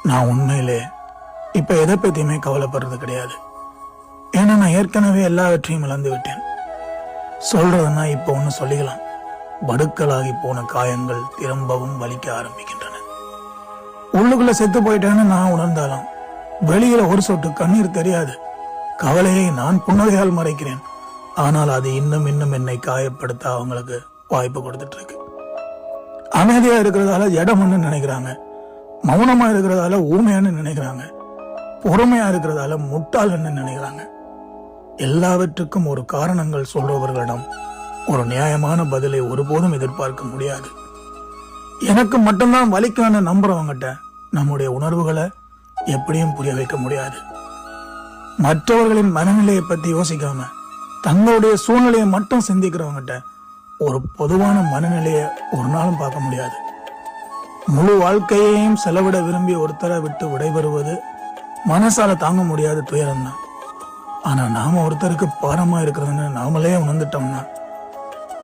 நான் உண்மையிலே இப்ப எதை பத்தியுமே கவலைப்படுறது கிடையாது. ஏன்னா நான் ஏற்கனவே எல்லாவற்றையும் இழந்து விட்டேன். சொல்றதுன்னா இப்ப ஒண்ணு சொல்லிக்கலாம், வடுக்கலாகி போன காயங்கள் திரும்பவும் வலிக்க ஆரம்பிக்கின்றன. உள்ளுக்குள்ள செத்து போயிட்டேன்னு நான் உணர்ந்தாலும் வெளியில ஒரு சொட்டு கண்ணீர் தெரியாது. கவலையை நான் புன்னகையால் மறைக்கிறேன். ஆனால் அது இன்னும் இன்னும் என்னை காயப்படுத்த அவங்களுக்கு வாய்ப்பு கொடுத்துட்டு இருக்கு. அமைதியா இருக்கிறதால இடம்னு நினைக்கிறாங்க, மௌனமா இருக்கிறதால ஊமையான்னு நினைக்கிறாங்க, பொறுமையா இருக்கிறதால முட்டாள்னு நினைக்கிறாங்க. எல்லாவற்றுக்கும் ஒரு காரணங்கள் சொல்றவர்களிடம் ஒரு நியாயமான பதிலை ஒருபோதும் எதிர்பார்க்க முடியாது. எனக்கு மட்டும்தான் வலிக்கான நம்புறவங்கிட்ட நம்முடைய உணர்வுகளை எப்படியும் புரிய வைக்க முடியாது. மற்றவர்களின் மனநிலையை பத்தி யோசிக்காம தங்களுடைய சூழ்நிலையை மட்டும் சிந்திக்கிறவங்கிட்ட ஒரு பொதுவான மனநிலையை ஒரு நாளும் பார்க்க முடியாது. முழு வாழ்க்கையையும் செலவிட விரும்பி ஒருத்தரை விட்டு விடைபெறுவது மனசால தாங்க முடியாத துயரம் தான். ஆனா நாம ஒருத்தருக்கு பாரமா இருக்கிறதுன்னு நாமளே உணர்ந்துட்டோம்னா